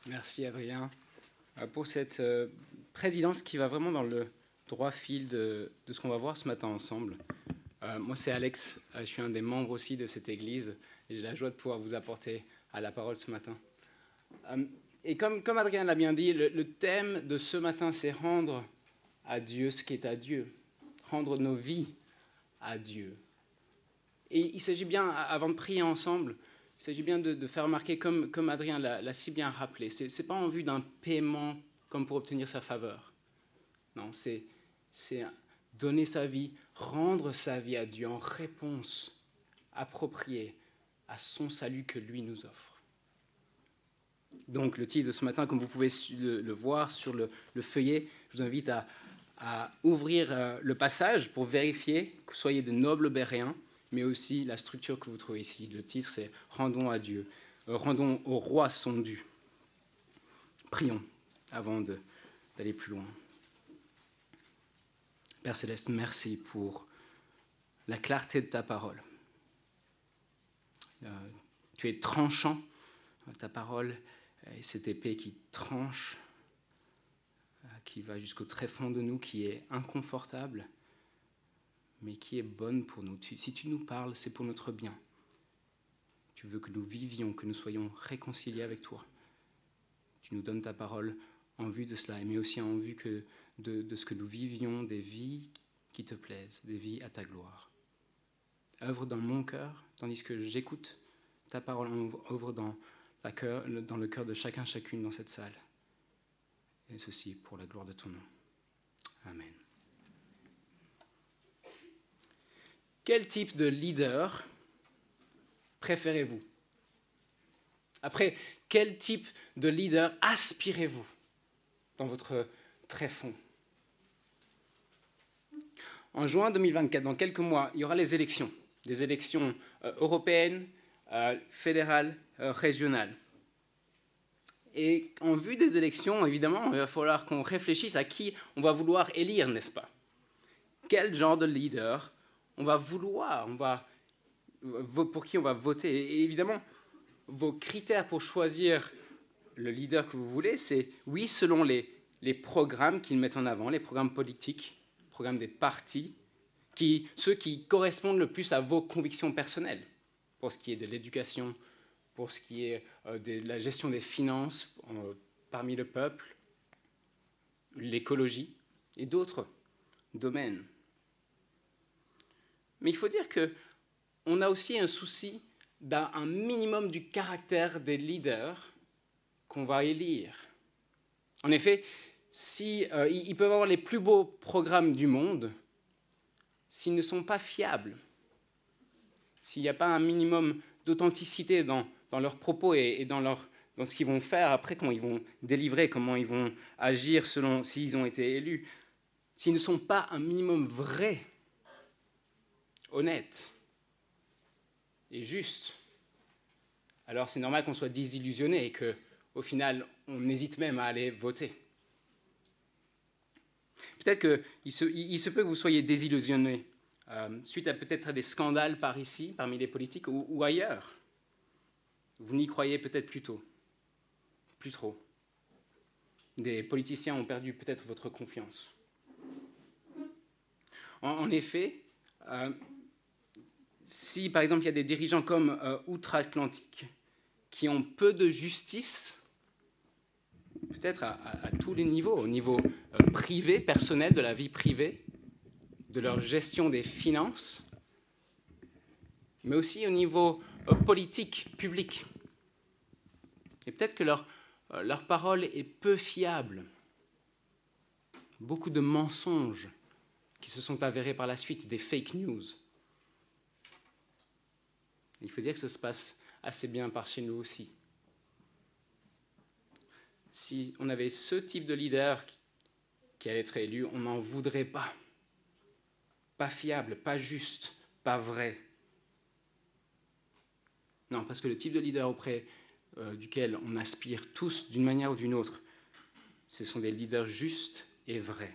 Merci Adrien pour cette présidence qui va vraiment dans le droit fil de ce qu'on va voir ce matin ensemble. Moi c'est Alex, je suis un des membres aussi de cette église et j'ai la joie de pouvoir vous apporter à la parole ce matin. Et comme Adrien l'a bien dit, le thème de ce matin c'est rendre à Dieu ce qui est à Dieu, rendre nos vies à Dieu. Et il s'agit bien, avant de prier ensemble, il s'agit bien de faire remarquer, comme Adrien l'a si bien rappelé, ce n'est pas en vue d'un paiement comme pour obtenir sa faveur. Non, c'est donner sa vie, rendre sa vie à Dieu en réponse appropriée à son salut que lui nous offre. Donc le titre de ce matin, comme vous pouvez le voir sur le feuillet, je vous invite à ouvrir le passage pour vérifier que vous soyez de nobles Béréens, mais aussi la structure que vous trouvez ici. Le titre, c'est « Rendons à Dieu, rendons au roi son dû ». Prions avant d'aller plus loin. Père Céleste, merci pour la clarté de ta parole. Tu es tranchant, ta parole est cette épée qui tranche, qui va jusqu'au tréfonds de nous, qui est inconfortable, mais qui est bonne pour nous. Si tu nous parles, c'est pour notre bien. Tu veux que nous vivions, que nous soyons réconciliés avec toi. Tu nous donnes ta parole en vue de cela, mais aussi en vue de ce que nous vivions, des vies qui te plaisent, des vies à ta gloire. Œuvre dans mon cœur, tandis que j'écoute ta parole, œuvre dans le cœur de chacune dans cette salle. Et ceci pour la gloire de ton nom. Amen. Quel type de leader préférez-vous? Après, quel type de leader aspirez-vous dans votre tréfonds? En juin 2024, dans quelques mois, il y aura les élections. Des élections européennes, fédérales, régionales. Et en vue des élections, évidemment, il va falloir qu'on réfléchisse à qui on va vouloir élire, n'est-ce pas? Quel genre de leader on va vouloir, pour qui on va voter? Et évidemment, vos critères pour choisir le leader que vous voulez, c'est, oui, selon les programmes qu'ils mettent en avant, les programmes politiques, les programmes des partis, ceux qui correspondent le plus à vos convictions personnelles, pour ce qui est de l'éducation, pour ce qui est de la gestion des finances parmi le peuple, l'écologie et d'autres domaines. Mais il faut dire qu'on a aussi un souci d'un minimum du caractère des leaders qu'on va élire. En effet, ils peuvent avoir les plus beaux programmes du monde, s'ils ne sont pas fiables, s'il n'y a pas un minimum d'authenticité dans leurs propos et dans ce qu'ils vont faire après, comment ils vont délivrer, comment ils vont agir selon s'ils ont été élus, s'ils ne sont pas un minimum vrais, honnêtes et justes, alors c'est normal qu'on soit désillusionné et qu'au final, on hésite même à aller voter. Peut-être qu'il se peut que vous soyez désillusionné suite à peut-être des scandales par ici, parmi les politiques ou ailleurs. Vous n'y croyez peut-être plus trop. Des politiciens ont perdu peut-être votre confiance. En effet, si par exemple il y a des dirigeants comme outre-Atlantique qui ont peu de justice, peut-être à tous les niveaux, au niveau privé, personnel, de la vie privée, de leur gestion des finances, mais aussi au niveau politique, public. Et peut-être que leur parole est peu fiable. Beaucoup de mensonges qui se sont avérés par la suite, des fake news. Il faut dire que ça se passe assez bien par chez nous aussi. Si on avait ce type de leader qui allait être élu, on n'en voudrait pas. Pas fiable, pas juste, pas vrai. Non, parce que le type de leader auprès duquel on aspire tous d'une manière ou d'une autre, ce sont des leaders justes et vrais.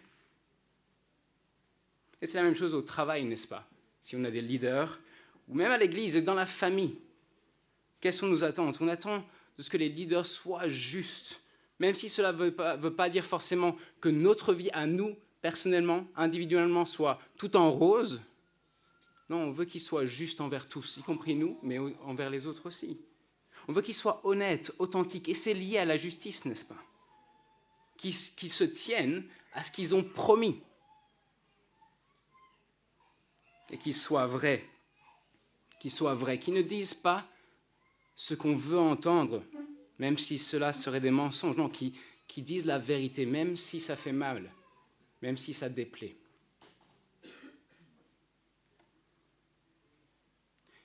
Et c'est la même chose au travail, n'est-ce pas? Si on a des leaders, ou même à l'église et dans la famille, quelles sont nos attentes? On attend de ce que les leaders soient justes, même si cela ne veut pas dire forcément que notre vie à nous, personnellement, individuellement, soit tout en rose. Non, on veut qu'ils soient justes envers tous, y compris nous, mais envers les autres aussi. On veut qu'ils soient honnêtes, authentiques, et c'est lié à la justice, n'est-ce pas? Qu'ils se tiennent à ce qu'ils ont promis, et qu'ils soient vrais, qu'ils ne disent pas ce qu'on veut entendre, même si cela serait des mensonges, non, qui disent la vérité, même si ça fait mal, même si ça déplaît.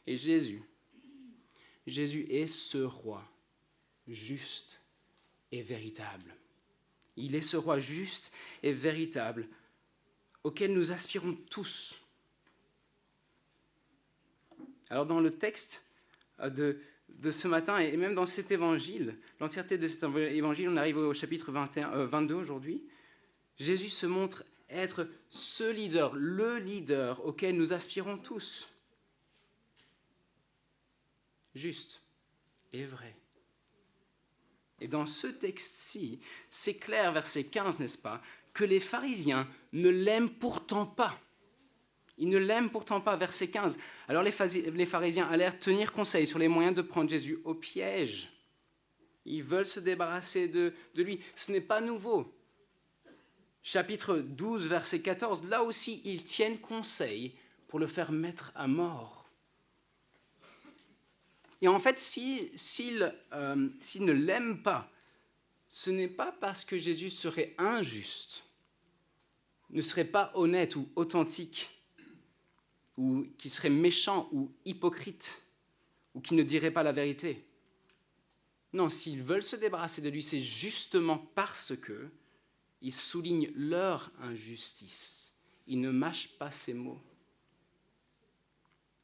Et Jésus est ce roi juste et véritable. Il est ce roi juste et véritable auquel nous aspirons tous. Alors dans le texte de ce matin, et même dans cet évangile, l'entièreté de cet évangile, on arrive au chapitre 22 aujourd'hui, Jésus se montre être ce leader, le leader auquel nous aspirons tous. Juste et vrai. Et dans ce texte-ci, c'est clair, verset 15, n'est-ce pas, que les pharisiens ne l'aiment pourtant pas. Ils ne l'aiment pourtant pas, verset 15. Alors les pharisiens allèrent tenir conseil sur les moyens de prendre Jésus au piège. Ils veulent se débarrasser de lui. Ce n'est pas nouveau. Chapitre 12, verset 14, là aussi, ils tiennent conseil pour le faire mettre à mort. Et en fait, s'ils ne l'aiment pas, ce n'est pas parce que Jésus serait injuste, ne serait pas honnête ou authentique, ou qui serait méchant ou hypocrite, ou qui ne dirait pas la vérité. Non, s'ils veulent se débarrasser de lui, c'est justement parce qu'ils soulignent leur injustice. Ils ne mâchent pas ces mots.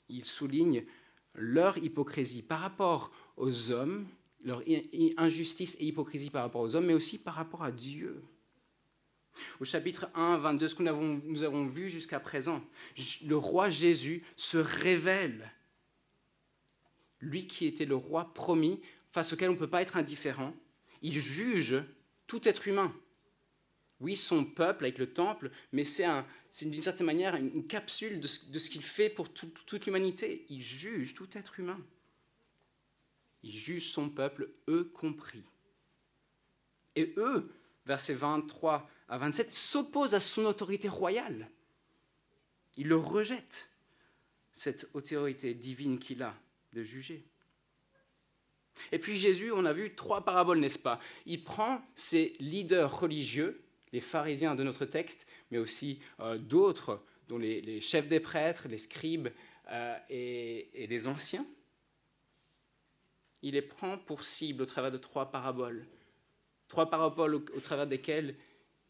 Ils soulignent leur hypocrisie par rapport aux hommes, leur injustice et hypocrisie par rapport aux hommes, mais aussi par rapport à Dieu. Au chapitre 1, 22, ce que nous avons vu jusqu'à présent, le roi Jésus se révèle. Lui qui était le roi promis, face auquel on ne peut pas être indifférent, il juge tout être humain. Oui, son peuple avec le temple, mais c'est d'une certaine manière une capsule de ce qu'il fait pour toute l'humanité. Il juge tout être humain. Il juge son peuple, eux compris. Et eux, versets 23 à 27, s'opposent à son autorité royale. Ils le rejettent, cette autorité divine qu'il a de juger. Et puis Jésus, on a vu 3 paraboles, n'est-ce pas? Il prend ces leaders religieux, les pharisiens de notre texte, mais aussi d'autres, dont les chefs des prêtres, les scribes et les anciens. Il les prend pour cible au travers de 3 paraboles. 3 paraboles au travers desquelles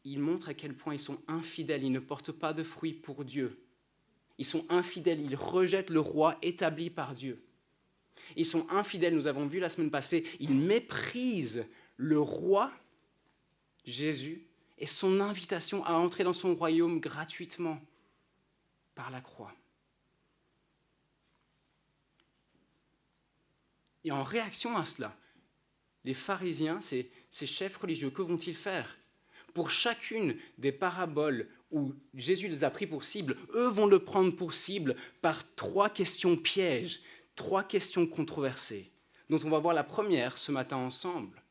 il montre à quel point ils sont infidèles, ils ne portent pas de fruits pour Dieu. Ils sont infidèles, ils rejettent le roi établi par Dieu. Ils sont infidèles, nous avons vu la semaine passée, ils méprisent le roi, Jésus, et son invitation à entrer dans son royaume gratuitement par la croix. Et en réaction à cela, les pharisiens, ces chefs religieux, que vont-ils faire? Pour chacune des paraboles où Jésus les a pris pour cible, eux vont le prendre pour cible par 3 questions pièges, 3 questions controversées, dont on va voir la première ce matin ensemble,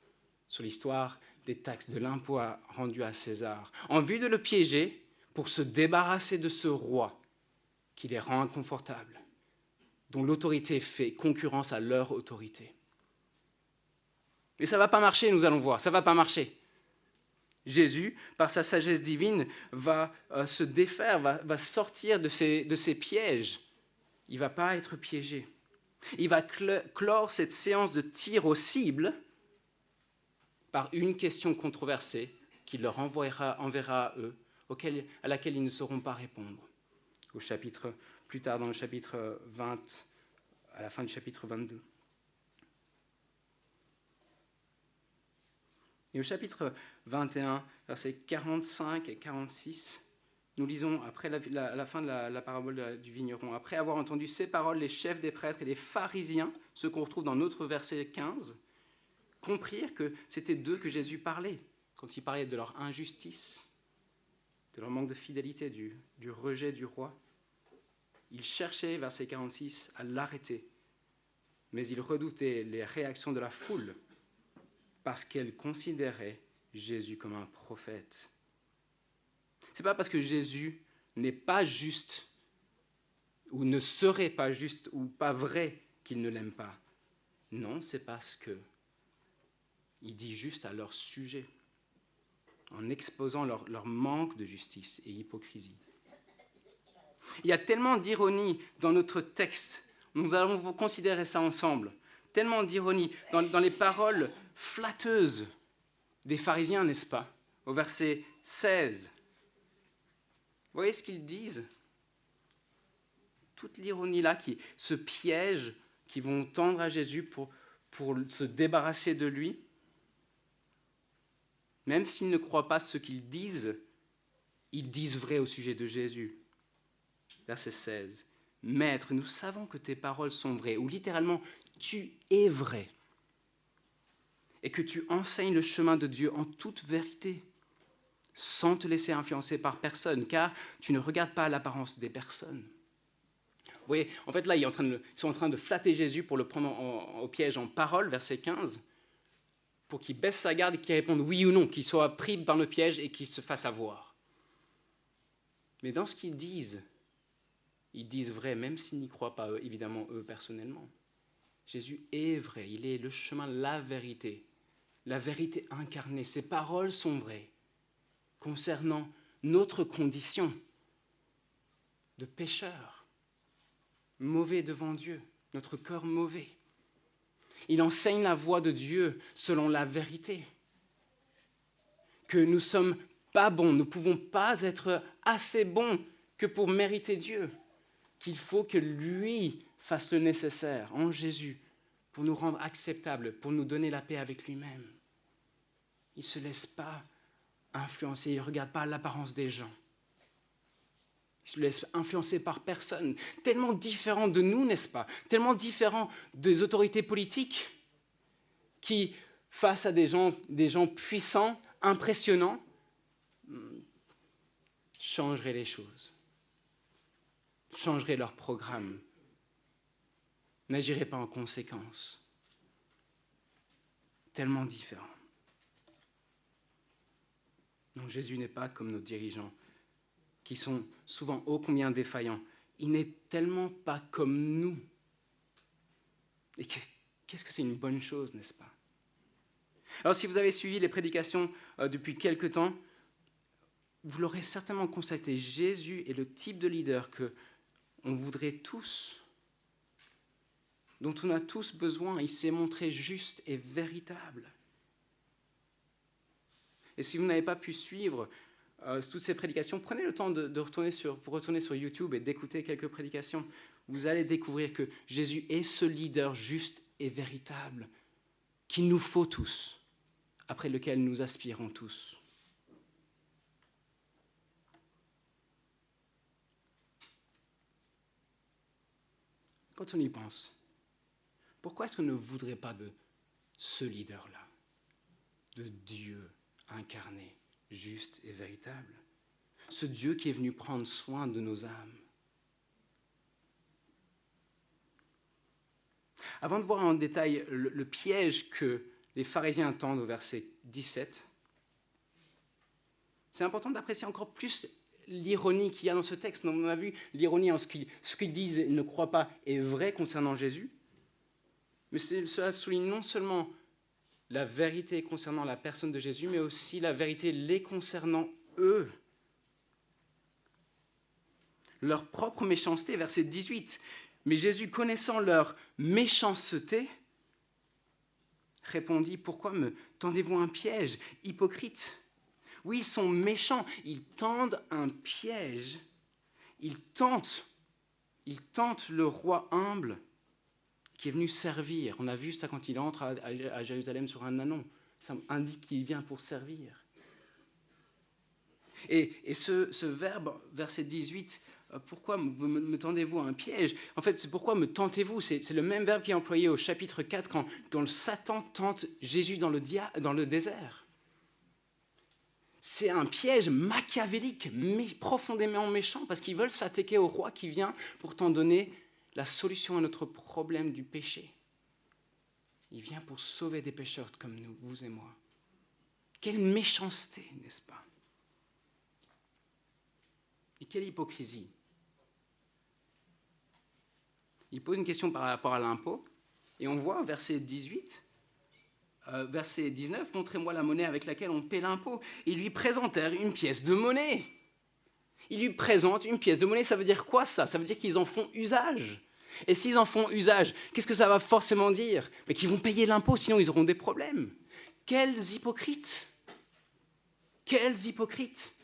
sur l'histoire des taxes, de l'impôt rendu à César, en vue de le piéger pour se débarrasser de ce roi qui les rend inconfortables, dont l'autorité fait concurrence à leur autorité. Mais ça ne va pas marcher, nous allons voir, ça ne va pas marcher. Jésus, par sa sagesse divine, va se défaire, va sortir de ces pièges. Il ne va pas être piégé. Il va clore cette séance de tir au cible par une question controversée qu'il leur enverra à eux, à laquelle ils ne sauront pas répondre. Plus tard dans le chapitre 20, à la fin du chapitre 22. Et au chapitre 21, versets 45 et 46, nous lisons, après la fin de la parabole du vigneron, après avoir entendu ces paroles, les chefs des prêtres et les pharisiens, ce qu'on retrouve dans notre verset 15, comprirent que c'était d'eux que Jésus parlait, quand il parlait de leur injustice, de leur manque de fidélité, du rejet du roi. Ils cherchaient, verset 46, à l'arrêter, mais ils redoutaient les réactions de la foule parce qu'elle considérait Jésus comme un prophète. Ce n'est pas parce que Jésus n'est pas juste ou ne serait pas juste ou pas vrai qu'ils ne l'aiment pas. Non, c'est parce qu'il dit juste à leur sujet, en exposant leur manque de justice et hypocrisie. Il y a tellement d'ironie dans notre texte, nous allons considérer ça ensemble, tellement d'ironie dans les paroles flatteuses des pharisiens, n'est-ce pas? Au verset 16. Vous voyez ce qu'ils disent? Toute l'ironie là, ce piège qu'ils vont tendre à Jésus pour se débarrasser de lui. Même s'ils ne croient pas ce qu'ils disent, ils disent vrai au sujet de Jésus. Verset 16. Maître, nous savons que tes paroles sont vraies, ou littéralement, tu es vrai, et que tu enseignes le chemin de Dieu en toute vérité, sans te laisser influencer par personne, car tu ne regardes pas l'apparence des personnes. Vous voyez, en fait, là, ils sont en train de flatter Jésus pour le prendre au piège en parole, verset 15, pour qu'il baisse sa garde et qu'il réponde oui ou non, qu'il soit pris dans le piège et qu'il se fasse avoir. Mais dans ce qu'ils disent vrai, même s'ils n'y croient pas, évidemment, eux, personnellement. Jésus est vrai, il est le chemin, la vérité incarnée. Ses paroles sont vraies concernant notre condition de pécheurs, mauvais devant Dieu, notre cœur mauvais. Il enseigne la voie de Dieu selon la vérité, que nous ne sommes pas bons, nous ne pouvons pas être assez bons que pour mériter Dieu, qu'il faut que lui fasse le nécessaire en Jésus pour nous rendre acceptables, pour nous donner la paix avec lui-même. Il ne se laisse pas influencer, il ne regarde pas l'apparence des gens. Il ne se laisse influencer par personne. Tellement différent de nous, n'est-ce pas? Tellement différent des autorités politiques qui, face à des gens puissants, impressionnants, changeraient les choses, changeraient leur programme, n'agiraient pas en conséquence. Tellement différent. Non, Jésus n'est pas comme nos dirigeants, qui sont souvent ô combien défaillants. Il n'est tellement pas comme nous. Et qu'est-ce que c'est une bonne chose, n'est-ce pas? Alors, si vous avez suivi les prédications depuis quelque temps, vous l'aurez certainement constaté, Jésus est le type de leader qu'on voudrait tous, dont on a tous besoin. Il s'est montré juste et véritable. Et si vous n'avez pas pu suivre toutes ces prédications, prenez le temps de retourner sur YouTube et d'écouter quelques prédications. Vous allez découvrir que Jésus est ce leader juste et véritable qu'il nous faut tous, après lequel nous aspirons tous. Quand on y pense, pourquoi est-ce qu'on ne voudrait pas de ce leader-là, de Dieu incarné, juste et véritable, ce Dieu qui est venu prendre soin de nos âmes? Avant de voir en détail le piège que les pharisiens tendent au verset 17, c'est important d'apprécier encore plus l'ironie qu'il y a dans ce texte. On a vu l'ironie en ce qu'ils disent et ne croient pas est vrai concernant Jésus, mais cela souligne non seulement la vérité concernant la personne de Jésus, mais aussi la vérité les concernant eux. Leur propre méchanceté, verset 18. Mais Jésus, connaissant leur méchanceté, répondit, pourquoi me tendez-vous un piège, hypocrite? Oui, ils sont méchants, ils tendent un piège, ils tentent le roi humble qui est venu servir. On a vu ça quand il entre à Jérusalem sur un ânon. Ça indique qu'il vient pour servir. Et ce verbe, verset 18, pourquoi me tendez-vous un piège? En fait, c'est pourquoi me tentez-vous? C'est le même verbe qui est employé au chapitre 4 quand le Satan tente Jésus dans le désert. C'est un piège machiavélique, mais profondément méchant, parce qu'ils veulent s'attaquer au roi qui vient pour t'en donner la solution à notre problème du péché. Il vient pour sauver des pécheurs comme nous, vous et moi. Quelle méchanceté, n'est-ce pas? Et quelle hypocrisie. Il pose une question par rapport à l'impôt, et on voit, verset 18, verset 19, « Montrez-moi la monnaie avec laquelle on paie l'impôt. » Ils lui présentèrent une pièce de monnaie. Ils lui présentent une pièce de monnaie, ça veut dire quoi ça? Ça veut dire qu'ils en font usage. Et s'ils en font usage, qu'est-ce que ça va forcément dire? Mais qu'ils vont payer l'impôt, sinon ils auront des problèmes. Quels hypocrites! Quels hypocrites!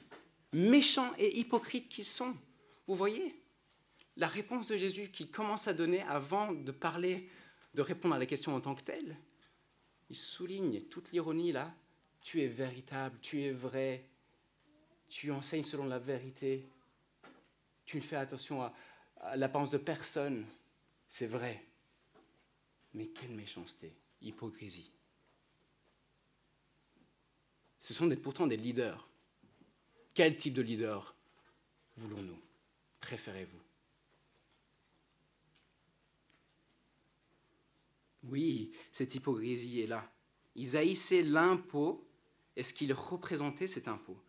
Méchants et hypocrites qu'ils sont. Vous voyez? La réponse de Jésus qu'il commence à donner avant de parler, de répondre à la question en tant que telle, il souligne toute l'ironie là. Tu es véritable, tu es vrai, tu enseignes selon la vérité, tu ne fais attention à l'apparence de personne. C'est vrai. Mais quelle méchanceté, hypocrisie. Ce sont pourtant des leaders. Quel type de leader voulons-nous? Préférez-vous? Oui, cette hypocrisie est là. Ils haïssaient l'impôt et ce qu'il représentait, cet impôt.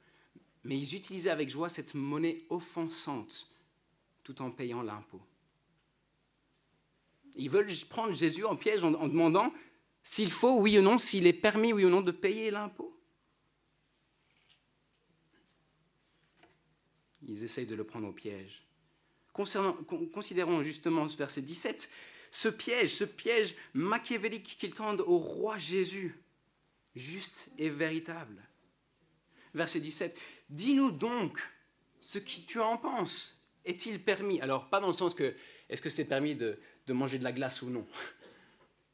Mais ils utilisaient avec joie cette monnaie offensante tout en payant l'impôt. Ils veulent prendre Jésus en piège en demandant s'il faut, oui ou non, s'il est permis, oui ou non, de payer l'impôt. Ils essayent de le prendre au piège. Considérons justement ce verset 17, ce piège machiavélique qu'ils tendent au roi Jésus, juste et véritable. Verset 17, « Dis-nous donc ce que tu en penses. Est-il permis ?» Alors, pas dans le sens que, est-ce que c'est permis de manger de la glace ou non?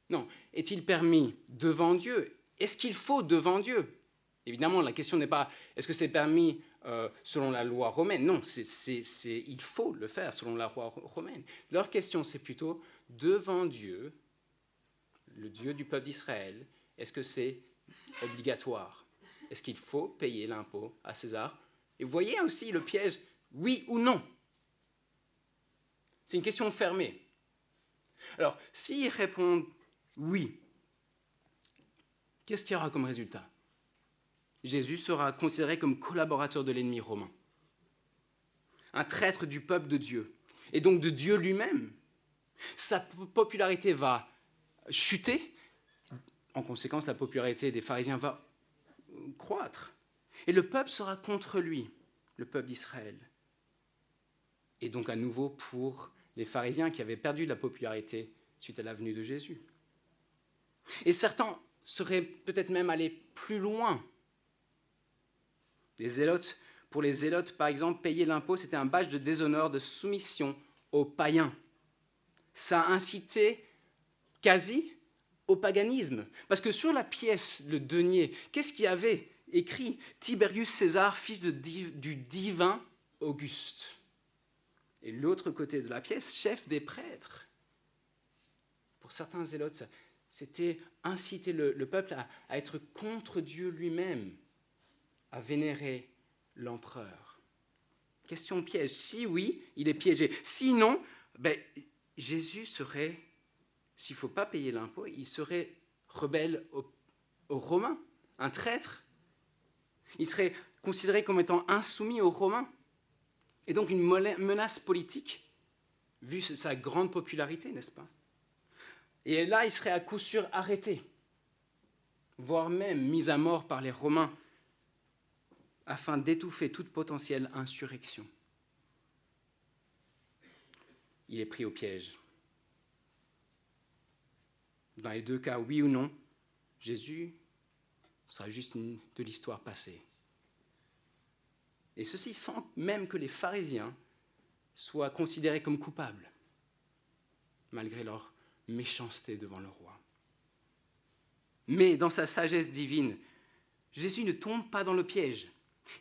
Non. Est-il permis devant Dieu? Est-ce qu'il faut devant Dieu? Évidemment, la question n'est pas, est-ce que c'est permis selon la loi romaine? Non, il faut le faire selon la loi romaine. Leur question, c'est plutôt, devant Dieu, le Dieu du peuple d'Israël, est-ce que c'est obligatoire? Est-ce qu'il faut payer l'impôt à César? Et vous voyez aussi le piège, oui ou non? C'est une question fermée. Alors, s'ils répondent oui, qu'est-ce qu'il y aura comme résultat? Jésus sera considéré comme collaborateur de l'ennemi romain, un traître du peuple de Dieu, et donc de Dieu lui-même. Sa popularité va chuter, en conséquence, la popularité des pharisiens va croître, et le peuple sera contre lui, le peuple d'Israël. Et donc à nouveau pour les pharisiens qui avaient perdu la popularité suite à la venue de Jésus. Et certains seraient peut-être même allés plus loin. Pour les zélotes, par exemple, payer l'impôt, c'était un badge de déshonneur, de soumission aux païens. Ça incitait quasi au paganisme. Parce que sur la pièce, le denier, qu'est-ce qu'il y avait écrit? Tiberius César, fils du divin Auguste. Et l'autre côté de la pièce, chef des prêtres. Pour certains zélotes, c'était inciter le peuple à être contre Dieu lui-même, à vénérer l'empereur. Question piège. Si oui, il est piégé. Sinon, Jésus serait, s'il ne faut pas payer l'impôt, il serait rebelle aux Romains, un traître. Il serait considéré comme étant insoumis aux Romains. Et donc une menace politique, vu sa grande popularité, n'est-ce pas? Et là, il serait à coup sûr arrêté, voire même mis à mort par les Romains, afin d'étouffer toute potentielle insurrection. Il est pris au piège. Dans les deux cas, oui ou non, Jésus sera juste de l'histoire passée. Et ceci sans même que les pharisiens soient considérés comme coupables, malgré leur méchanceté devant le roi. Mais dans sa sagesse divine, Jésus ne tombe pas dans le piège.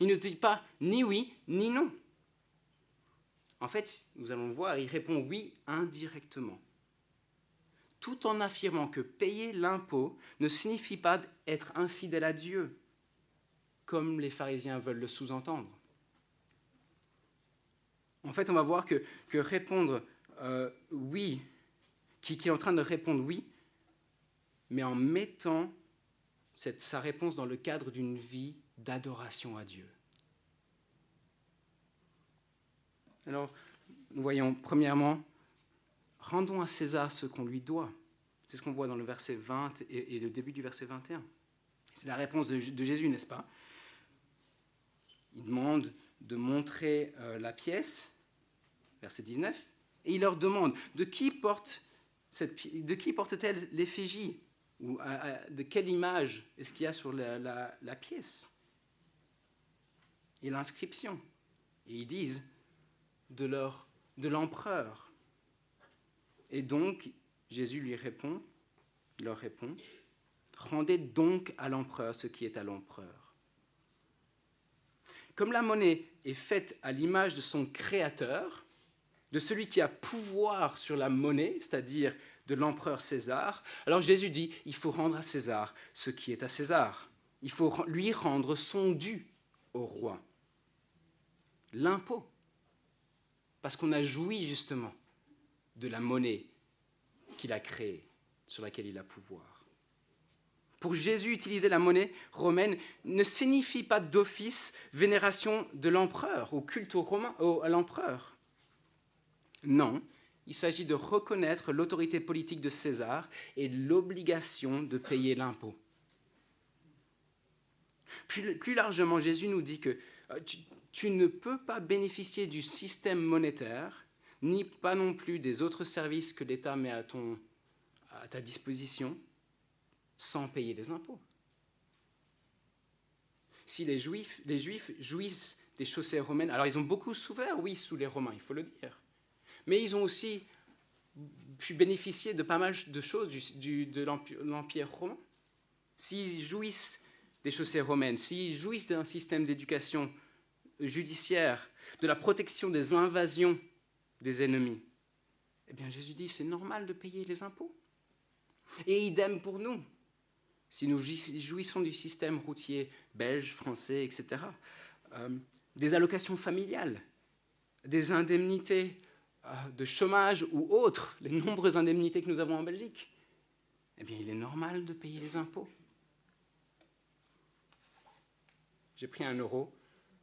Il ne dit pas ni oui ni non. En fait, nous allons le voir, il répond oui indirectement, tout en affirmant que payer l'impôt ne signifie pas être infidèle à Dieu, comme les pharisiens veulent le sous-entendre. En fait, on va voir que répondre oui, qui est en train de répondre oui, mais en mettant sa réponse dans le cadre d'une vie d'adoration à Dieu. Alors, nous voyons, premièrement, rendons à César ce qu'on lui doit. C'est ce qu'on voit dans le verset 20 et le début du verset 21. C'est la réponse de Jésus, n'est-ce pas? Il demande de montrer la pièce, verset 19, et il leur demande de qui porte-t-elle l'effigie, ou de quelle image est-ce qu'il y a sur la pièce et l'inscription. Et ils disent de l'empereur. Et donc, Jésus leur répond, rendez donc à l'empereur ce qui est à l'empereur. Comme la monnaie est faite à l'image de son créateur, de celui qui a pouvoir sur la monnaie, c'est-à-dire de l'empereur César, alors Jésus dit, il faut rendre à César ce qui est à César. Il faut lui rendre son dû au roi. L'impôt. Parce qu'on a joui justement de la monnaie qu'il a créée, sur laquelle il a pouvoir. Pour Jésus, utiliser la monnaie romaine ne signifie pas d'office vénération de l'empereur, au culte à l'empereur. Non, il s'agit de reconnaître l'autorité politique de César et l'obligation de payer l'impôt. Plus largement, Jésus nous dit que tu ne peux pas bénéficier du système monétaire, ni pas non plus des autres services que l'État met à ta disposition, sans payer des impôts. Si les Juifs jouissent des chaussées romaines, alors ils ont beaucoup souffert, oui, sous les Romains, il faut le dire, mais ils ont aussi pu bénéficier de pas mal de choses de l'Empire romain. S'ils jouissent des chaussées romaines, s'ils jouissent d'un système d'éducation judiciaire, de la protection des invasions des ennemis, eh bien Jésus dit c'est normal de payer les impôts. Et idem pour nous. Si nous jouissons du système routier belge, français, etc., des allocations familiales, des indemnités de chômage ou autres, les nombreuses indemnités que nous avons en Belgique, eh bien il est normal de payer les impôts. J'ai pris 1 euro.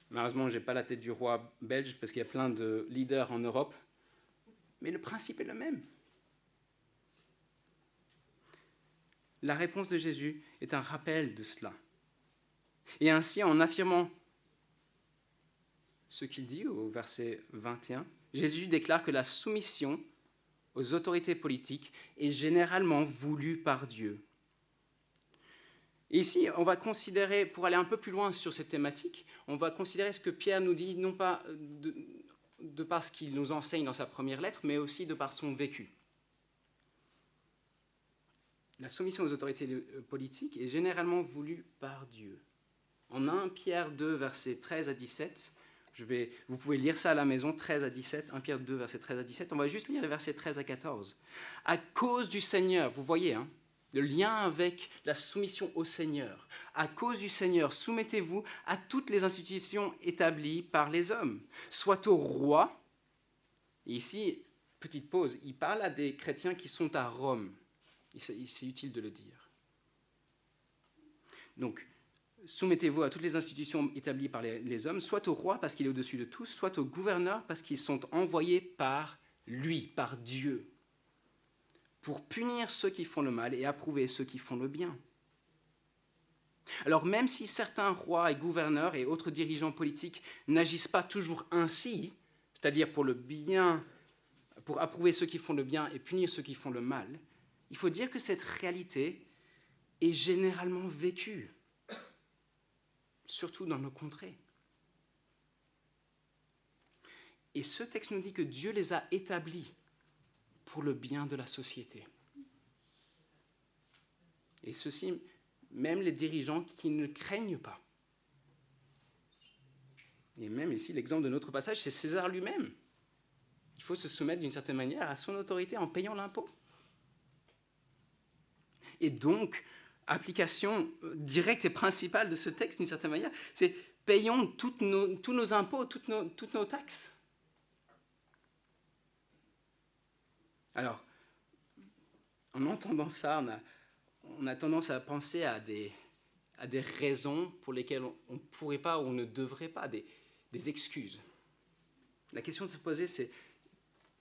Malheureusement, je n'ai pas la tête du roi belge parce qu'il y a plein de leaders en Europe. Mais le principe est le même. La réponse de Jésus est un rappel de cela. Et ainsi, en affirmant ce qu'il dit au verset 21, Jésus déclare que la soumission aux autorités politiques est généralement voulue par Dieu. Et ici, on va considérer, pour aller un peu plus loin sur cette thématique, on va considérer ce que Pierre nous dit, non pas de par ce qu'il nous enseigne dans sa première lettre, mais aussi de par son vécu. La soumission aux autorités politiques est généralement voulue par Dieu. En 1 Pierre 2, versets 13 à 17, vous pouvez lire ça à la maison, 13 à 17, 1 Pierre 2, versets 13 à 17, on va juste lire les versets 13 à 14. À cause du Seigneur, vous voyez, le lien avec la soumission au Seigneur. À cause du Seigneur, soumettez-vous à toutes les institutions établies par les hommes, soit au roi, et ici, petite pause, il parle à des chrétiens qui sont à Rome. C'est utile de le dire. Donc, soumettez-vous à toutes les institutions établies par les hommes, soit au roi parce qu'il est au-dessus de tous, soit au gouverneur parce qu'ils sont envoyés par lui, par Dieu, pour punir ceux qui font le mal et approuver ceux qui font le bien. Alors même si certains rois et gouverneurs et autres dirigeants politiques n'agissent pas toujours ainsi, c'est-à-dire pour le bien, pour approuver ceux qui font le bien et punir ceux qui font le mal, il faut dire que cette réalité est généralement vécue, surtout dans nos contrées. Et ce texte nous dit que Dieu les a établis pour le bien de la société. Et ceci, même les dirigeants qui ne craignent pas. Et même ici, l'exemple de notre passage, c'est César lui-même. il faut se soumettre d'une certaine manière à son autorité en payant l'impôt. Et donc, application directe et principale de ce texte, d'une certaine manière, c'est payons tous nos impôts, toutes nos taxes. Alors, en entendant ça, on a tendance à penser à des raisons pour lesquelles on ne pourrait pas ou on ne devrait pas, des excuses. La question de se poser, c'est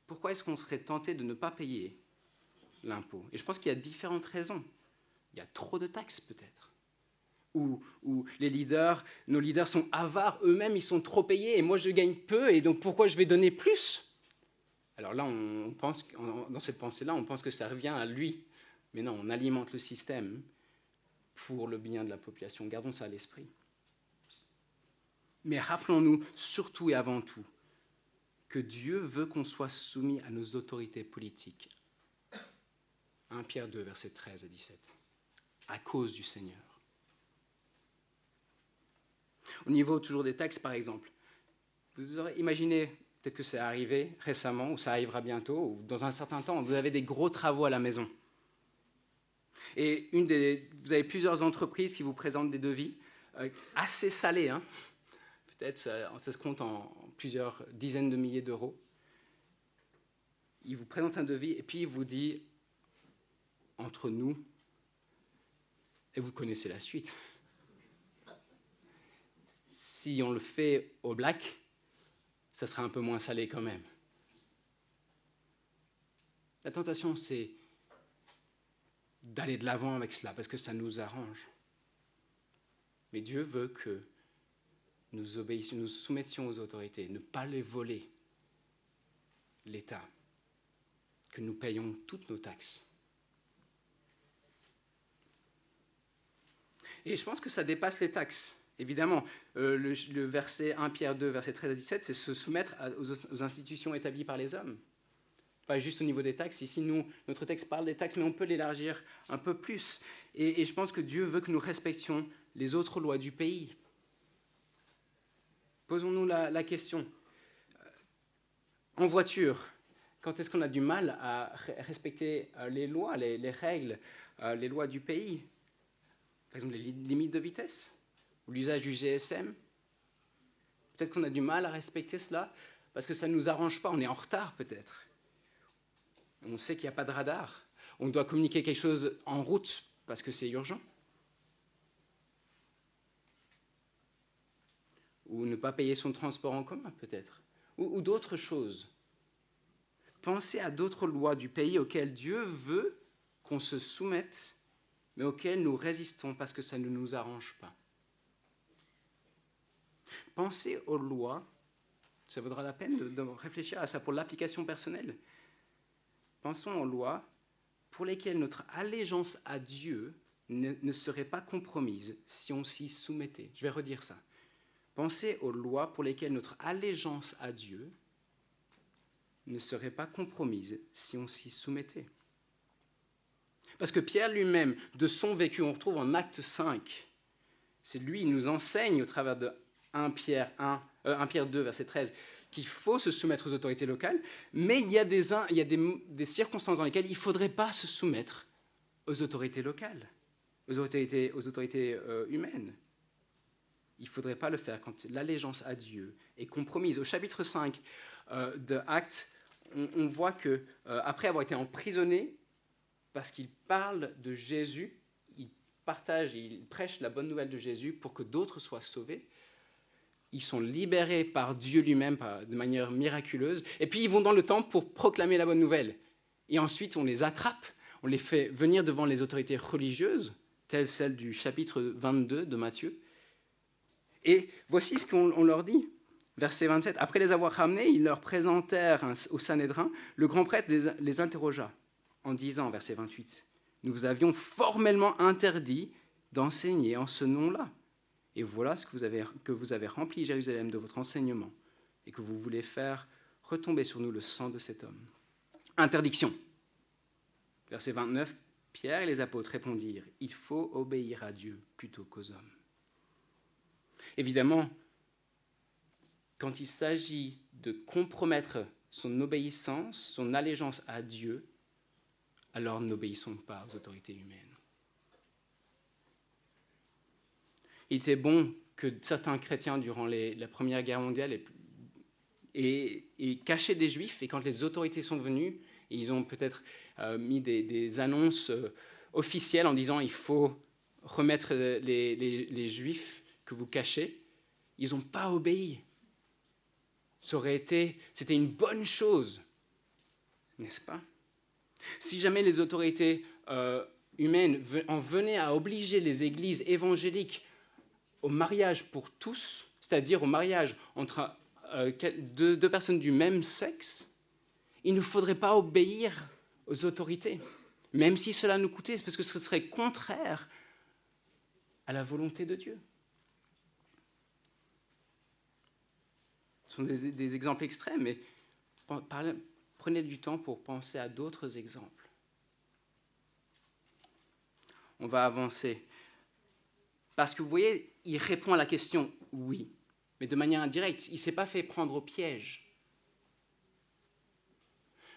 pourquoi est-ce qu'on serait tenté de ne pas payer l'impôt? Et je pense qu'il y a différentes raisons. Il y a trop de taxes peut-être. Ou nos leaders sont avares, eux-mêmes ils sont trop payés et moi je gagne peu et donc pourquoi je vais donner plus? Alors là, on pense, dans cette pensée-là, on pense que ça revient à lui. Mais non, on alimente le système pour le bien de la population. Gardons ça à l'esprit. Mais rappelons-nous surtout et avant tout que Dieu veut qu'on soit soumis à nos autorités politiques. 1 Pierre 2, versets 13 à 17. À cause du Seigneur. Au niveau toujours des taxes, par exemple, vous aurez imaginé, peut-être que c'est arrivé récemment, ou ça arrivera bientôt, ou dans un certain temps, vous avez des gros travaux à la maison. Et vous avez plusieurs entreprises qui vous présentent des devis assez salés, hein. Peut-être ça se compte en plusieurs dizaines de milliers d'euros. Il vous présente un devis et puis il vous dit, entre nous, et vous connaissez la suite. Si on le fait au black, ça sera un peu moins salé quand même. La tentation, c'est d'aller de l'avant avec cela, parce que ça nous arrange. Mais Dieu veut que nous obéissions, nous soumettions aux autorités, ne pas les voler, l'État, que nous payons toutes nos taxes. Et je pense que ça dépasse les taxes. Évidemment, le verset 1 Pierre 2, verset 13 à 17, c'est se soumettre aux institutions établies par les hommes. Pas juste au niveau des taxes. Ici, notre texte parle des taxes, mais on peut l'élargir un peu plus. Et je pense que Dieu veut que nous respections les autres lois du pays. Posons-nous la question. En voiture, quand est-ce qu'on a du mal à respecter les lois, les règles, les lois du pays? Par exemple, les limites de vitesse ou l'usage du GSM. Peut-être qu'on a du mal à respecter cela parce que ça ne nous arrange pas, on est en retard peut-être. On sait qu'il n'y a pas de radar. On doit communiquer quelque chose en route parce que c'est urgent. Ou ne pas payer son transport en commun peut-être. Ou d'autres choses. Pensez à d'autres lois du pays auxquelles Dieu veut qu'on se soumette, mais auxquelles nous résistons parce que ça ne nous arrange pas. Pensez aux lois, ça vaudra la peine de réfléchir à ça pour l'application personnelle. Pensons aux lois pour lesquelles notre allégeance à Dieu ne serait pas compromise si on s'y soumettait. Je vais redire ça. Pensez aux lois pour lesquelles notre allégeance à Dieu ne serait pas compromise si on s'y soumettait. Parce que Pierre lui-même, de son vécu, on retrouve en Acte 5, c'est lui, il nous enseigne au travers de 1 Pierre 2, verset 13, qu'il faut se soumettre aux autorités locales, mais il y a des circonstances dans lesquelles il ne faudrait pas se soumettre aux autorités locales, aux autorités humaines. Il ne faudrait pas le faire quand l'allégeance à Dieu est compromise. Au chapitre 5 de Actes, on voit qu'après avoir été emprisonné, parce qu'il parle de Jésus, il partage et il prêche la bonne nouvelle de Jésus pour que d'autres soient sauvés. Ils sont libérés par Dieu lui-même de manière miraculeuse. Et puis ils vont dans le temple pour proclamer la bonne nouvelle. Et ensuite on les attrape, on les fait venir devant les autorités religieuses, telles celles du chapitre 22 de Matthieu. Et voici ce qu'on leur dit. Verset 27. Après les avoir ramenés, ils leur présentèrent au Sanhédrin. Le grand prêtre les interrogea en disant, verset 28, « Nous vous avions formellement interdit d'enseigner en ce nom-là. Et voilà que vous avez rempli Jérusalem de votre enseignement et que vous voulez faire retomber sur nous le sang de cet homme. » Interdiction. Verset 29, Pierre et les apôtres répondirent, « Il faut obéir à Dieu plutôt qu'aux hommes. » Évidemment, quand il s'agit de compromettre son obéissance, son allégeance à Dieu, alors n'obéissons pas aux autorités humaines. Il était bon que certains chrétiens, durant la Première Guerre mondiale, aient caché des Juifs, et quand les autorités sont venues, et ils ont peut-être mis des annonces officielles en disant il faut remettre les Juifs que vous cachez, ils n'ont pas obéi. C'était une bonne chose, n'est-ce pas? Si jamais les autorités humaines en venaient à obliger les églises évangéliques au mariage pour tous, c'est-à-dire au mariage entre deux personnes du même sexe, il ne faudrait pas obéir aux autorités, même si cela nous coûtait, parce que ce serait contraire à la volonté de Dieu. Ce sont des exemples extrêmes, mais prenez du temps pour penser à d'autres exemples. On va avancer. Parce que vous voyez, il répond à la question « oui », mais de manière indirecte. Il ne s'est pas fait prendre au piège.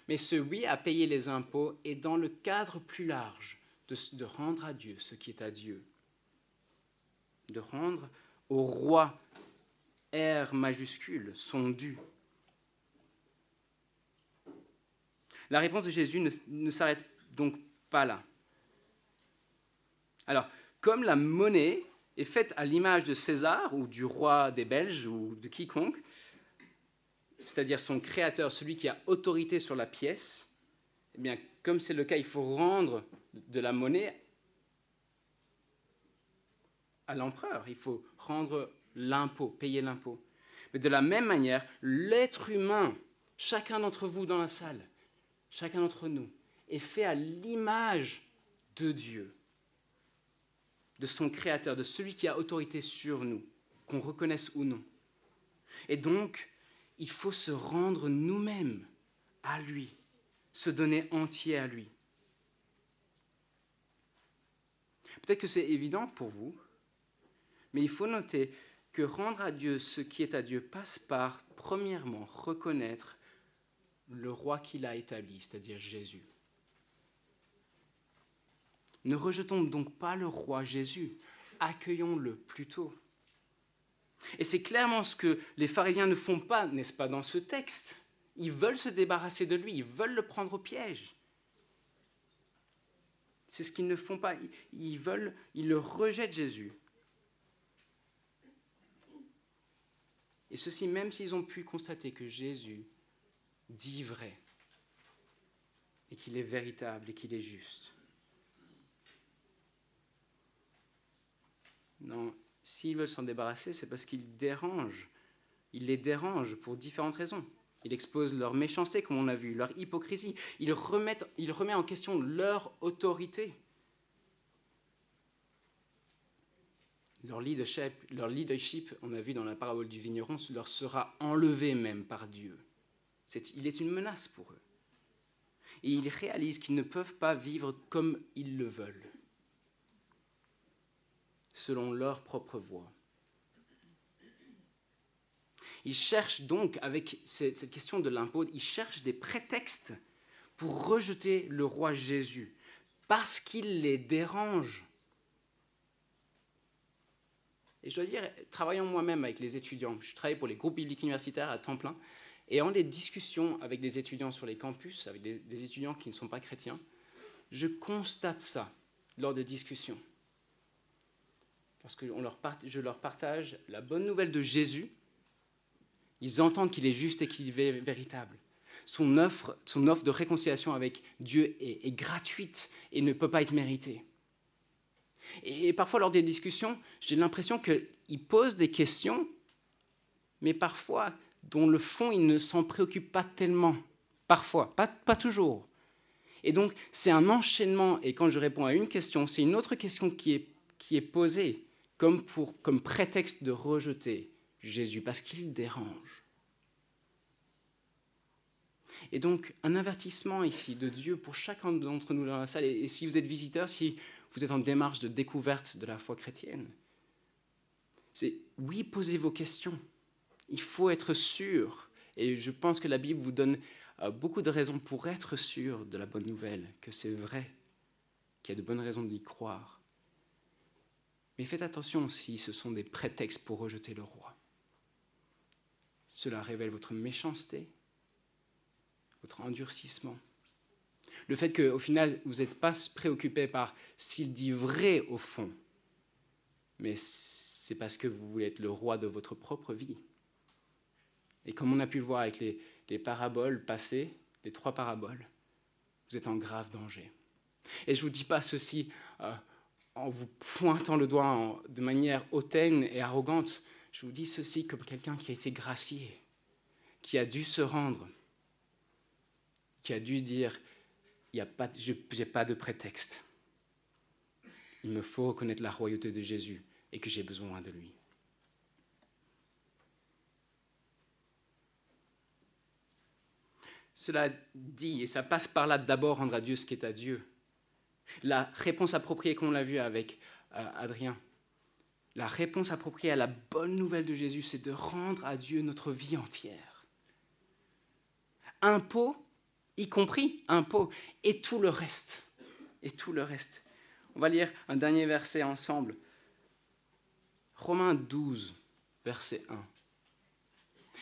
Mais ce « oui » à payer les impôts est dans le cadre plus large de rendre à Dieu ce qui est à Dieu. De rendre au roi R majuscule son dû. La réponse de Jésus ne s'arrête donc pas là. Alors, comme la monnaie est faite à l'image de César ou du roi des Belges ou de quiconque, c'est-à-dire son créateur, celui qui a autorité sur la pièce, eh bien, comme c'est le cas, il faut rendre de la monnaie à l'empereur. Il faut rendre l'impôt, payer l'impôt. Mais de la même manière, l'être humain, chacun d'entre vous dans la salle, chacun d'entre nous, est fait à l'image de Dieu, de son créateur, de celui qui a autorité sur nous, qu'on reconnaisse ou non. Et donc, il faut se rendre nous-mêmes à lui, se donner entier à lui. Peut-être que c'est évident pour vous, mais il faut noter que rendre à Dieu ce qui est à Dieu passe par, premièrement, reconnaître le roi qu'il a établi, c'est-à-dire Jésus. Ne rejetons donc pas le roi Jésus, accueillons-le plutôt. Et c'est clairement ce que les pharisiens ne font pas, n'est-ce pas, dans ce texte. Ils veulent se débarrasser de lui, ils veulent le prendre au piège. C'est ce qu'ils ne font pas, ils le rejettent Jésus. Et ceci même s'ils ont pu constater que Jésus dit vrai, et qu'il est véritable, et qu'il est juste. Non, s'ils veulent s'en débarrasser, c'est parce qu'ils dérangent. Il les dérange pour différentes raisons. Il expose leur méchanceté, comme on a vu, leur hypocrisie. Il remet en question leur autorité. Leur leadership, on a vu dans la parabole du vigneron, leur sera enlevé même par Dieu. Il est une menace pour eux. Et ils réalisent qu'ils ne peuvent pas vivre comme ils le veulent, selon leur propre voie. Ils cherchent donc, avec cette question de l'impôt, ils cherchent des prétextes pour rejeter le roi Jésus, parce qu'il les dérange. Et je dois dire, travaillant moi-même avec les étudiants, je travaille pour les groupes bibliques universitaires à temps plein, et en des discussions avec des étudiants sur les campus, avec des étudiants qui ne sont pas chrétiens, je constate ça lors de discussions. Parce que je leur partage la bonne nouvelle de Jésus, ils entendent qu'il est juste et qu'il est véritable. Son offre de réconciliation avec Dieu est gratuite et ne peut pas être méritée. Et parfois, lors des discussions, j'ai l'impression qu'ils posent des questions, mais parfois, dont le fond, ils ne s'en préoccupent pas tellement. Parfois, pas toujours. Et donc, c'est un enchaînement, et quand je réponds à une question, c'est une autre question qui est posée, comme prétexte de rejeter Jésus, parce qu'il dérange. Et donc, un avertissement ici de Dieu pour chacun d'entre nous dans la salle, et si vous êtes visiteur, si vous êtes en démarche de découverte de la foi chrétienne, c'est oui, posez vos questions. Il faut être sûr Et je pense que la Bible vous donne beaucoup de raisons pour être sûr de la bonne nouvelle, que c'est vrai, qu'il y a de bonnes raisons d'y croire. Mais faites attention si ce sont des prétextes pour rejeter le roi. Cela révèle votre méchanceté, votre endurcissement. Le fait qu'au final, vous n'êtes pas préoccupé par s'il dit vrai au fond, mais c'est parce que vous voulez être le roi de votre propre vie. Et comme on a pu le voir avec les paraboles passées, les 3 paraboles, vous êtes en grave danger. Et je ne vous dis pas ceci en vous pointant le doigt de manière hautaine et arrogante. Je vous dis ceci comme quelqu'un qui a été gracié, qui a dû se rendre, qui a dû dire « je n'ai pas de prétexte. Il me faut reconnaître la royauté de Jésus et que j'ai besoin de lui. » Cela dit, et ça passe par là d'abord rendre à Dieu ce qui est à Dieu. La réponse appropriée, comme on l'a vu avec Adrien, la réponse appropriée à la bonne nouvelle de Jésus, c'est de rendre à Dieu notre vie entière. Impôts, y compris impôts, et tout le reste. Et tout le reste. On va lire un dernier verset ensemble. Romains 12, verset 1.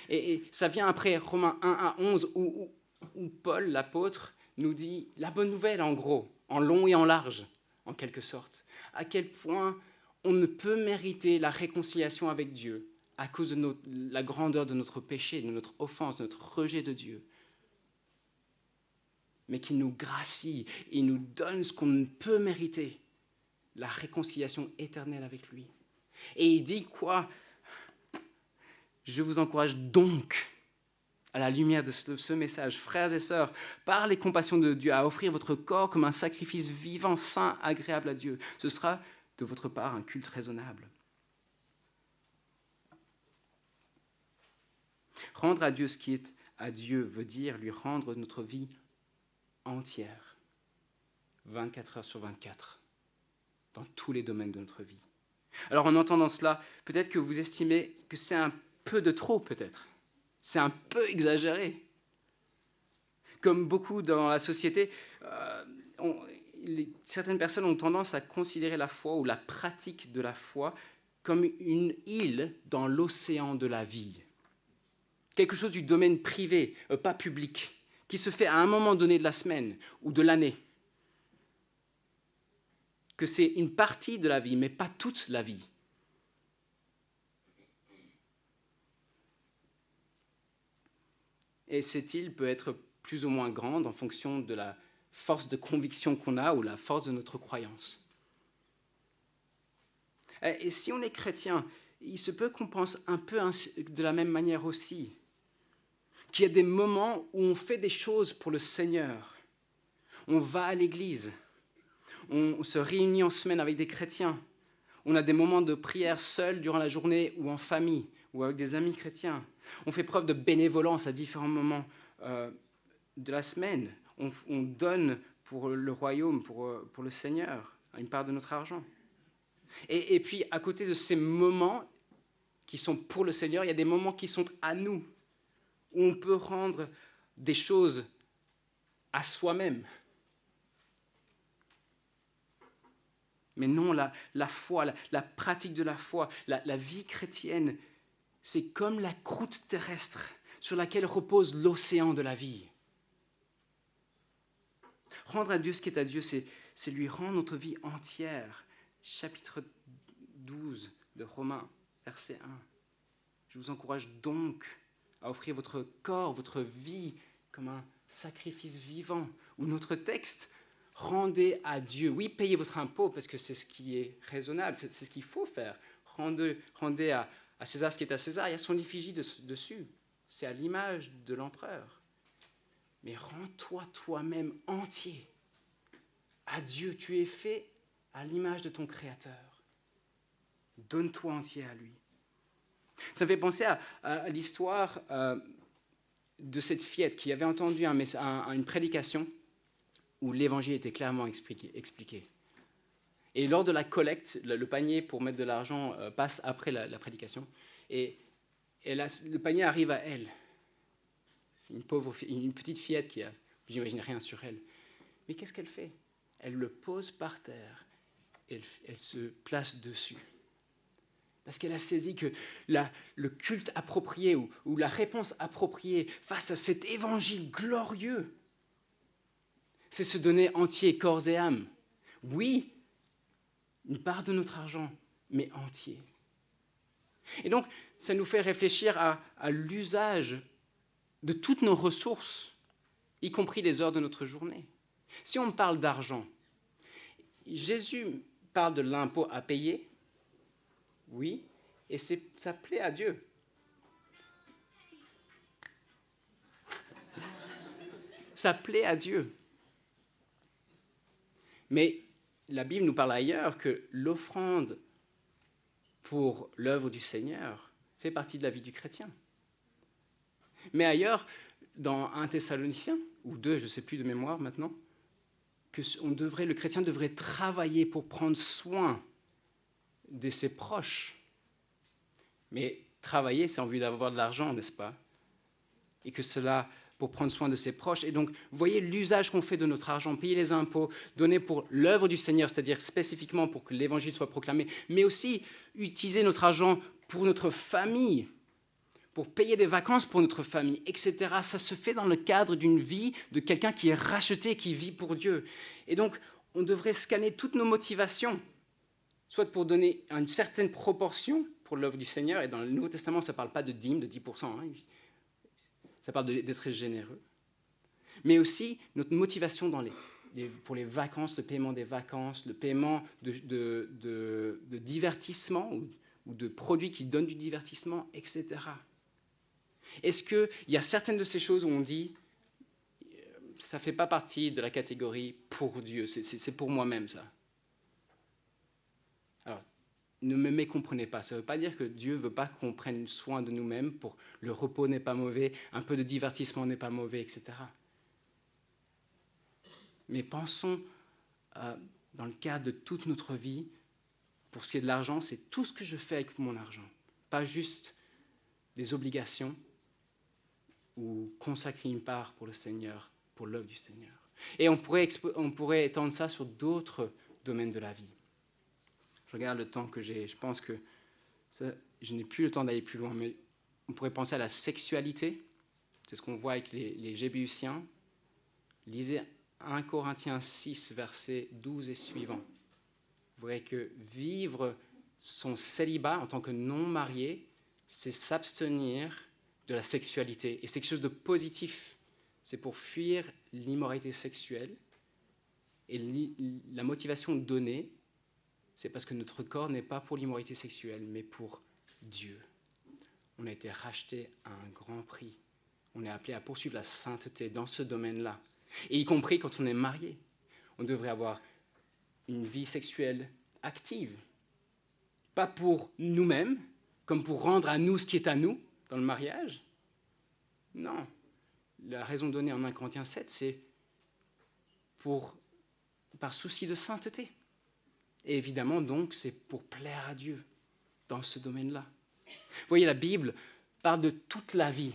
Et ça vient après Romains 1 à 11, où Paul, l'apôtre, nous dit la bonne nouvelle, en gros, en long et en large, en quelque sorte. À quel point on ne peut mériter la réconciliation avec Dieu à cause de la grandeur de notre péché, de notre offense, de notre rejet de Dieu. Mais qu'il nous gracie, il nous donne ce qu'on ne peut mériter, la réconciliation éternelle avec lui. Et il dit quoi ? Je vous encourage donc, à la lumière de ce message, frères et sœurs, par les compassions de Dieu, à offrir votre corps comme un sacrifice vivant, saint, agréable à Dieu. Ce sera de votre part un culte raisonnable. Rendre à Dieu ce qui est à Dieu veut dire lui rendre notre vie entière, 24 heures sur 24, dans tous les domaines de notre vie. Alors en entendant cela, peut-être que vous estimez que c'est un peu de trop, peut-être. C'est un peu exagéré. Comme beaucoup dans la société, certaines personnes ont tendance à considérer la foi ou la pratique de la foi comme une île dans l'océan de la vie. Quelque chose du domaine privé, pas public, qui se fait à un moment donné de la semaine ou de l'année. Que c'est une partie de la vie, mais pas toute la vie. Et cette île peut être plus ou moins grande en fonction de la force de conviction qu'on a ou la force de notre croyance. Et si on est chrétien, il se peut qu'on pense un peu de la même manière aussi. Qu'il y a des moments où on fait des choses pour le Seigneur. On va à l'église. On se réunit en semaine avec des chrétiens. On a des moments de prière seuls durant la journée ou en famille ou avec des amis chrétiens. On fait preuve de bénévolence à différents moments de la semaine. On donne pour le royaume, pour le Seigneur, une part de notre argent. Et puis, à côté de ces moments qui sont pour le Seigneur, il y a des moments qui sont à nous, où on peut rendre des choses à soi-même. Mais non, la foi, la pratique de la foi, la vie chrétienne, c'est comme la croûte terrestre sur laquelle repose l'océan de la vie. Rendre à Dieu ce qui est à Dieu, c'est lui rendre notre vie entière. Chapitre 12 de Romains, verset 1. Je vous encourage donc à offrir votre corps, votre vie, comme un sacrifice vivant. Ou notre texte, rendez à Dieu. Oui, payez votre impôt, parce que c'est ce qui est raisonnable, c'est ce qu'il faut faire. Rendez à César ce qui est à César. Il y a son effigie dessus. C'est à l'image de l'empereur. Mais rends-toi toi-même entier à Dieu. Tu es fait à l'image de ton Créateur. Donne-toi entier à lui. Ça me fait penser à l'histoire de cette fillette qui avait entendu une prédication où l'évangile était clairement expliqué. Et lors de la collecte, le panier pour mettre de l'argent passe après la prédication. Et le panier arrive à elle. une petite fillette qui a, j'imagine rien sur elle. Mais qu'est-ce qu'elle fait? Elle le pose par terre, et elle se place dessus. Parce qu'elle a saisi que le culte approprié ou la réponse appropriée face à cet évangile glorieux, c'est se donner entier, corps et âme. Oui, une part de notre argent, mais entier. Et donc, ça nous fait réfléchir à l'usage de toutes nos ressources, y compris les heures de notre journée. Si on parle d'argent, Jésus parle de l'impôt à payer, oui, et ça plaît à Dieu. Ça plaît à Dieu. Mais la Bible nous parle ailleurs que l'offrande pour l'œuvre du Seigneur fait partie de la vie du chrétien. Mais ailleurs, dans 1 Thessaloniciens, ou 2, je ne sais plus de mémoire maintenant, que le chrétien devrait travailler pour prendre soin de ses proches. Mais travailler, c'est en vue d'avoir de l'argent, n'est-ce pas? Et que cela, pour prendre soin de ses proches. Et donc, vous voyez l'usage qu'on fait de notre argent, payer les impôts, donner pour l'œuvre du Seigneur, c'est-à-dire spécifiquement pour que l'évangile soit proclamé, mais aussi utiliser notre argent pour notre famille, pour payer des vacances pour notre famille, etc. Ça se fait dans le cadre d'une vie de quelqu'un qui est racheté, qui vit pour Dieu. Et donc, on devrait scanner toutes nos motivations, soit pour donner une certaine proportion pour l'œuvre du Seigneur, et dans le Nouveau Testament, ça ne parle pas de dîme, de 10%, hein, ça parle d'être généreux, mais aussi notre motivation pour les vacances, le paiement des vacances, le paiement de divertissement ou de produits qui donnent du divertissement, etc. Est-ce qu'il y a certaines de ces choses où on dit ça ne fait pas partie de la catégorie pour Dieu, c'est pour moi-même ça? Alors, ne me mécomprenez pas, ça ne veut pas dire que Dieu ne veut pas qu'on prenne soin de nous-mêmes, pour le repos n'est pas mauvais, un peu de divertissement n'est pas mauvais, etc. Mais pensons dans le cadre de toute notre vie, pour ce qui est de l'argent, c'est tout ce que je fais avec mon argent, pas juste des obligations ou consacrer une part pour le Seigneur, pour l'œuvre du Seigneur. Et on pourrait étendre ça sur d'autres domaines de la vie. Je regarde le temps que j'ai, je pense que je n'ai plus le temps d'aller plus loin, mais on pourrait penser à la sexualité. C'est ce qu'on voit avec les Jébéusiens. Lisez 1 Corinthiens 6, versets 12 et suivants. Vous verrez que vivre son célibat en tant que non-marié, c'est s'abstenir de la sexualité. Et c'est quelque chose de positif. C'est pour fuir l'immoralité sexuelle. Et la motivation donnée, c'est parce que notre corps n'est pas pour l'immoralité sexuelle, mais pour Dieu. On a été racheté à un grand prix. On est appelé à poursuivre la sainteté dans ce domaine-là. Et y compris quand on est marié. On devrait avoir une vie sexuelle active. Pas pour nous-mêmes, comme pour rendre à nous ce qui est à nous dans le mariage. Non. La raison donnée en 1 Corinthiens 7, c'est par souci de sainteté. Et évidemment, donc, c'est pour plaire à Dieu dans ce domaine-là. Vous voyez, la Bible parle de toute la vie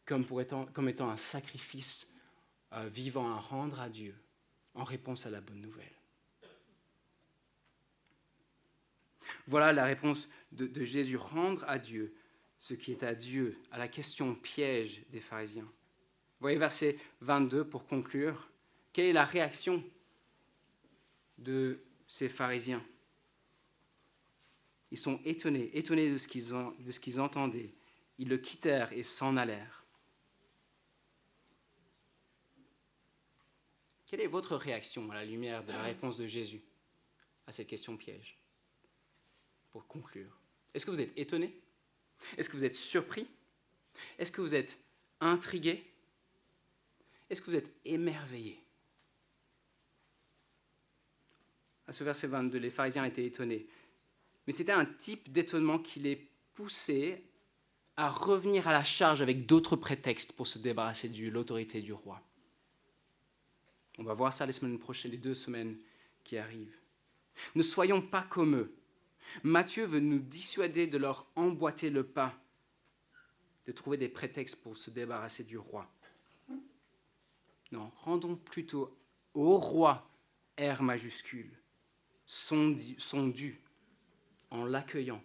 comme étant un sacrifice vivant à rendre à Dieu en réponse à la bonne nouvelle. Voilà la réponse de Jésus, rendre à Dieu ce qui est à Dieu, à la question piège des pharisiens. Vous voyez verset 22 pour conclure. Quelle est la réaction de ces pharisiens? Ils sont étonnés de ce qu'ils entendaient. Ils le quittèrent et s'en allèrent. Quelle est votre réaction à la lumière de la réponse de Jésus à cette question piège? Pour conclure, est-ce que vous êtes étonné? Est-ce que vous êtes surpris? Est-ce que vous êtes intrigué? Est-ce que vous êtes émerveillé? À ce verset 22, les pharisiens étaient étonnés. Mais c'était un type d'étonnement qui les poussait à revenir à la charge avec d'autres prétextes pour se débarrasser de l'autorité du roi. On va voir ça les semaines prochaines, les 2 semaines qui arrivent. Ne soyons pas comme eux. Matthieu veut nous dissuader de leur emboîter le pas de trouver des prétextes pour se débarrasser du roi. Non, rendons plutôt au roi, R majuscule, son dû en l'accueillant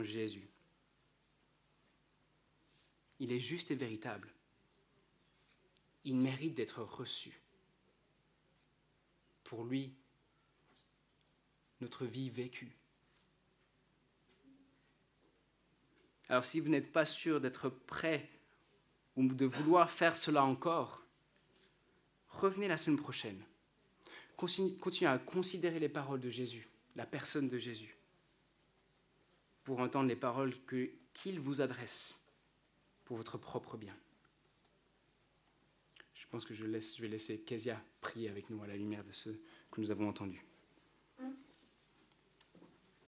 Jésus. Il est juste et véritable. Il mérite d'être reçu. Pour lui, notre vie vécue. Alors si vous n'êtes pas sûr d'être prêt ou de vouloir faire cela encore, revenez la semaine prochaine. Continuez à considérer les paroles de Jésus, la personne de Jésus, pour entendre les paroles qu'il vous adresse pour votre propre bien. Je pense que je vais laisser Kezia prier avec nous à la lumière de ce que nous avons entendu.